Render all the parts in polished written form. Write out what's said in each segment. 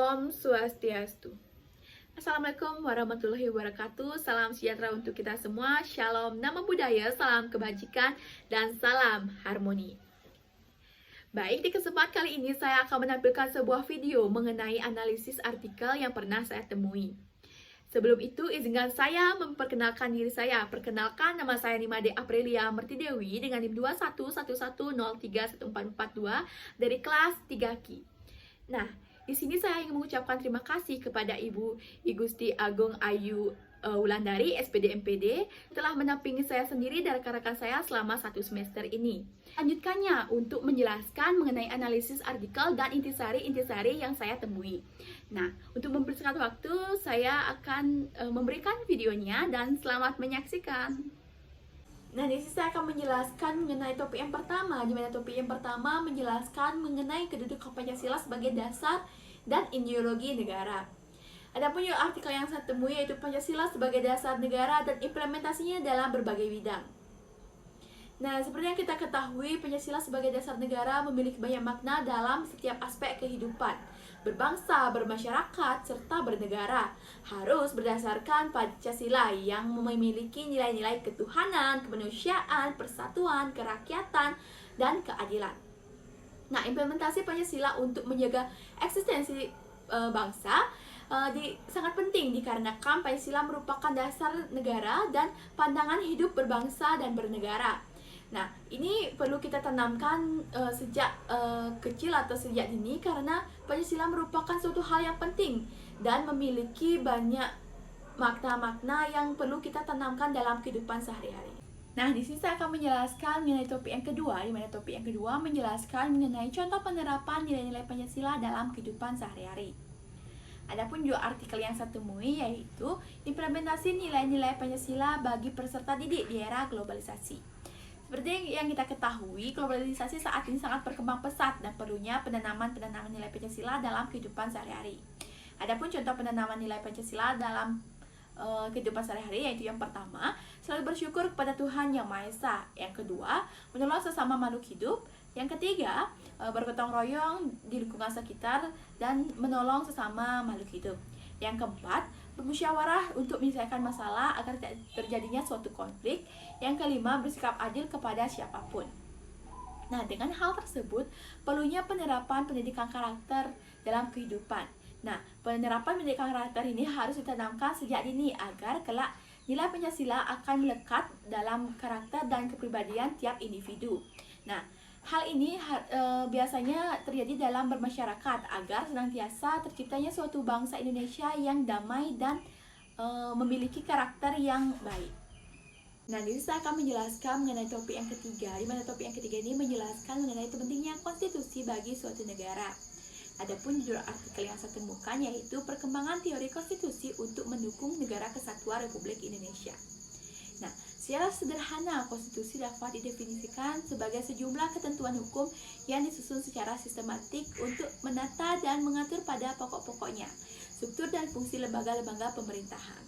Om Swastiastu. Assalamualaikum warahmatullahi wabarakatuh. Salam sejahtera untuk kita semua. Shalom, nama budaya, salam kebajikan, dan salam harmoni. Baik, di kesempatan kali ini saya akan menampilkan sebuah video mengenai analisis artikel yang pernah saya temui. Sebelum itu, izinkan saya memperkenalkan diri saya. Perkenalkan, nama saya Nimade Aprilia Mertidewi dengan NIM 2111031442 dari kelas 3Ki. Nah, di sini saya ingin mengucapkan terima kasih kepada Ibu I Gusti Agung Ayu Wulandari, SPD MPD, telah mendampingi saya sendiri dan rekan-rekan saya selama 1 semester ini. Lanjutkannya untuk menjelaskan mengenai analisis artikel dan intisari-intisari yang saya temui. Nah, untuk mempersingkat waktu, saya akan memberikan videonya dan selamat menyaksikan. Nah, di sini saya akan menjelaskan mengenai topik yang pertama, di mana topik yang pertama menjelaskan mengenai kedudukan Pancasila sebagai dasar dan ideologi negara. Adapun artikel yang saya temui yaitu Pancasila sebagai dasar negara dan implementasinya dalam berbagai bidang. Nah, seperti yang kita ketahui, Pancasila sebagai dasar negara memiliki banyak makna dalam setiap aspek kehidupan. Berbangsa, bermasyarakat, serta bernegara harus berdasarkan Pancasila yang memiliki nilai-nilai ketuhanan, kemanusiaan, persatuan, kerakyatan, dan keadilan. Nah, implementasi Pancasila untuk menjaga eksistensi bangsa sangat penting dikarenakan Pancasila merupakan dasar negara dan pandangan hidup berbangsa dan bernegara. Nah, ini perlu kita tanamkan sejak kecil atau sejak dini karena Pancasila merupakan suatu hal yang penting dan memiliki banyak makna-makna yang perlu kita tanamkan dalam kehidupan sehari-hari. Nah, di sini saya akan menjelaskan mengenai topik yang kedua, di mana topik yang kedua menjelaskan mengenai contoh penerapan nilai-nilai Pancasila dalam kehidupan sehari-hari. Adapun juga artikel yang saya temui yaitu implementasi nilai-nilai Pancasila bagi peserta didik di era globalisasi. Seperti yang kita ketahui, globalisasi saat ini sangat berkembang pesat dan perlunya penanaman nilai Pancasila dalam kehidupan sehari-hari. Adapun contoh penanaman nilai Pancasila dalam kehidupan sehari-hari yaitu yang pertama, selalu bersyukur kepada Tuhan Yang Maha Esa. Yang kedua, menolong sesama makhluk hidup. Yang ketiga, bergotong royong di lingkungan sekitar dan menolong sesama makhluk hidup. Yang keempat, bermusyawarah untuk menyelesaikan masalah agar tidak terjadinya suatu konflik. Yang kelima, bersikap adil kepada siapapun. Nah, dengan hal tersebut, perlunya penerapan pendidikan karakter dalam kehidupan. Nah, penerapan pendidikan karakter ini harus ditanamkan sejak dini agar kelak nilai Pancasila akan melekat dalam karakter dan kepribadian tiap individu. Nah, hal ini biasanya terjadi dalam bermasyarakat agar senantiasa terciptanya suatu bangsa Indonesia yang damai dan memiliki karakter yang baik. Nah, di sini saya akan menjelaskan mengenai topik yang ketiga, di mana topik yang ketiga ini menjelaskan mengenai pentingnya konstitusi bagi suatu negara. Adapun judul artikel yang saya temukan yaitu perkembangan teori konstitusi untuk mendukung negara kesatuan Republik Indonesia. Nah, secara sederhana, konstitusi dapat didefinisikan sebagai sejumlah ketentuan hukum yang disusun secara sistematik untuk menata dan mengatur pada pokok-pokoknya, struktur dan fungsi lembaga-lembaga pemerintahan.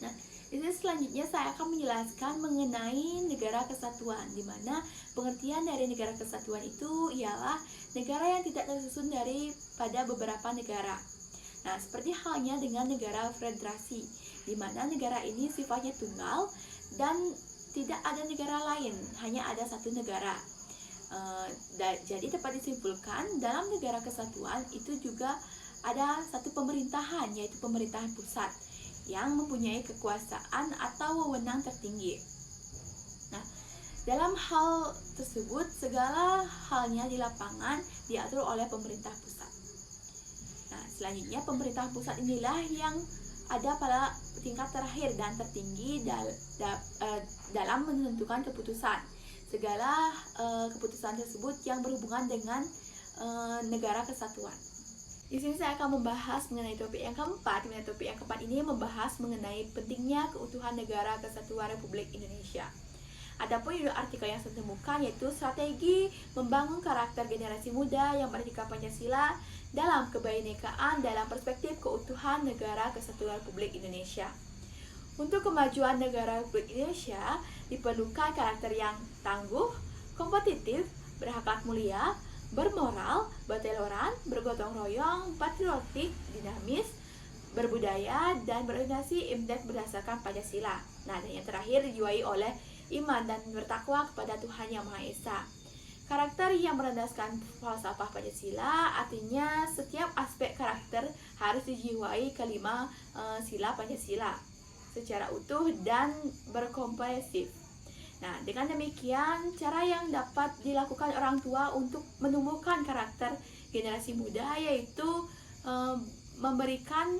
Nah, di sini selanjutnya saya akan menjelaskan mengenai negara kesatuan, di mana pengertian dari negara kesatuan itu ialah negara yang tidak tersusun daripada beberapa negara. Nah, seperti halnya dengan negara federasi, di mana negara ini sifatnya tunggal dan tidak ada negara lain, hanya ada satu negara. Jadi dapat disimpulkan dalam negara kesatuan itu juga ada satu pemerintahan, yaitu pemerintahan pusat yang mempunyai kekuasaan atau wewenang tertinggi. Nah, dalam hal tersebut segala halnya di lapangan diatur oleh pemerintah pusat. Nah, selanjutnya pemerintah pusat inilah yang ada pada tingkat terakhir dan tertinggi dalam menentukan keputusan. Segala keputusan tersebut yang berhubungan dengan negara kesatuan. Di sini saya akan membahas mengenai topik yang keempat. Topik yang keempat ini membahas mengenai pentingnya keutuhan negara kesatuan Republik Indonesia. Adapun judul artikel yang saya temukan yaitu strategi membangun karakter generasi muda yang merdeka Pancasila dalam kebinekaan dalam perspektif keutuhan negara kesatuan Republik Indonesia. Untuk kemajuan negara Republik Indonesia diperlukan karakter yang tangguh, kompetitif, berakhlak mulia, bermoral, berteloran, bergotong royong, patriotik, dinamis, berbudaya, dan berorientasi indeks berdasarkan Pancasila. Nah, dan yang terakhir dijiwai oleh iman dan bertakwa kepada Tuhan Yang Maha Esa. Karakter yang berlandaskan falsafah Pancasila artinya setiap aspek karakter harus dijiwai kelima sila Pancasila secara utuh dan berkomprehensif. Nah, dengan demikian, cara yang dapat dilakukan orang tua untuk menumbuhkan karakter generasi muda yaitu memberikan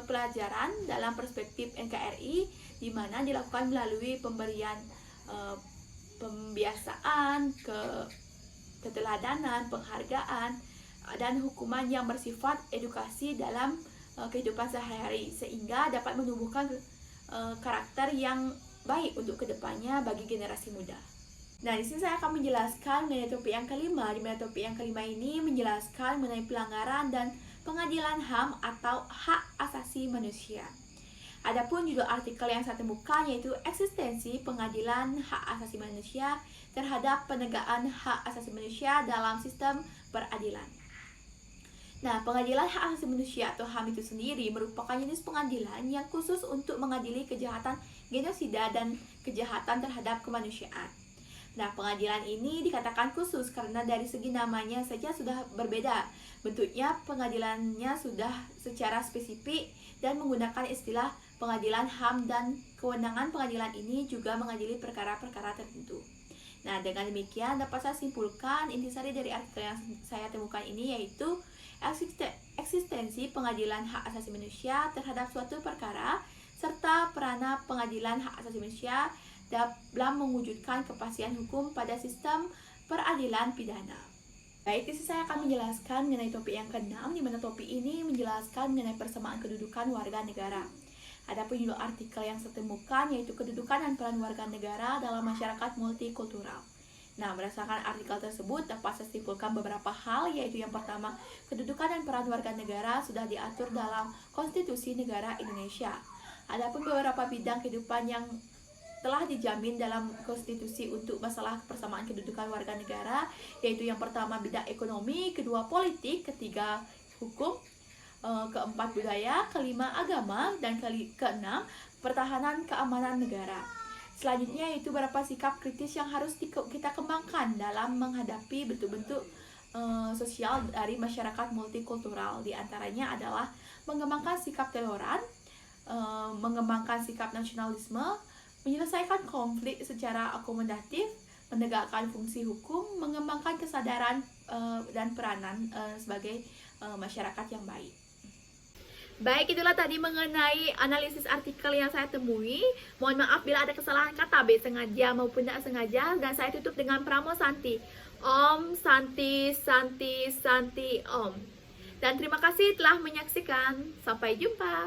pelajaran dalam perspektif NKRI, di mana dilakukan melalui pemberian pembiasaan, keteladanan, penghargaan, dan hukuman yang bersifat edukasi dalam kehidupan sehari-hari, sehingga dapat menumbuhkan karakter yang baik untuk kedepannya bagi generasi muda. Nah, di sini saya akan menjelaskan mengenai topik yang kelima. Di mana topik yang kelima ini menjelaskan mengenai pelanggaran dan pengadilan HAM atau hak asasi manusia. Adapun judul artikel yang saya temukan yaitu eksistensi pengadilan hak asasi manusia terhadap penegakan hak asasi manusia dalam sistem peradilan. Nah, pengadilan hak asasi manusia atau HAM itu sendiri merupakan jenis pengadilan yang khusus untuk mengadili kejahatan genosida dan kejahatan terhadap kemanusiaan. Nah, pengadilan ini dikatakan khusus karena dari segi namanya saja sudah berbeda. Bentuknya pengadilannya sudah secara spesifik dan menggunakan istilah pengadilan HAM, dan kewenangan pengadilan ini juga mengadili perkara-perkara tertentu. Nah, dengan demikian dapat saya simpulkan intisari dari artikel yang saya temukan ini yaitu eksistensi pengadilan hak asasi manusia terhadap suatu perkara serta peranan pengadilan hak asasi manusia dalam mewujudkan kepastian hukum pada sistem peradilan pidana. Baik, di sini saya akan menjelaskan mengenai topik yang ke-6, di mana topik ini menjelaskan mengenai persamaan kedudukan warga negara. Adapun judul artikel yang saya temukan yaitu kedudukan dan peran warga negara dalam masyarakat multikultural. Nah, berdasarkan artikel tersebut dapat saya simpulkan beberapa hal, yaitu yang pertama, kedudukan dan peran warga negara sudah diatur dalam Konstitusi Negara Indonesia. Adapun beberapa bidang kehidupan yang telah dijamin dalam konstitusi untuk masalah persamaan kedudukan warga negara, yaitu yang pertama bidang ekonomi, kedua politik, ketiga hukum, keempat budaya, kelima agama, dan keenam pertahanan keamanan negara. Selanjutnya yaitu beberapa sikap kritis yang harus kita kembangkan dalam menghadapi bentuk-bentuk sosial dari masyarakat multikultural. Di antaranya adalah mengembangkan sikap toleran, mengembangkan sikap nasionalisme, menyelesaikan konflik secara akomodatif, menegakkan fungsi hukum, mengembangkan kesadaran dan peranan sebagai masyarakat yang baik. Baik, itulah tadi mengenai analisis artikel yang saya temui. Mohon maaf bila ada kesalahan kata, baik sengaja maupun tidak sengaja. Dan saya tutup dengan Pramo Santi. Om Santi Santi Santi Om. Dan terima kasih telah menyaksikan. Sampai jumpa.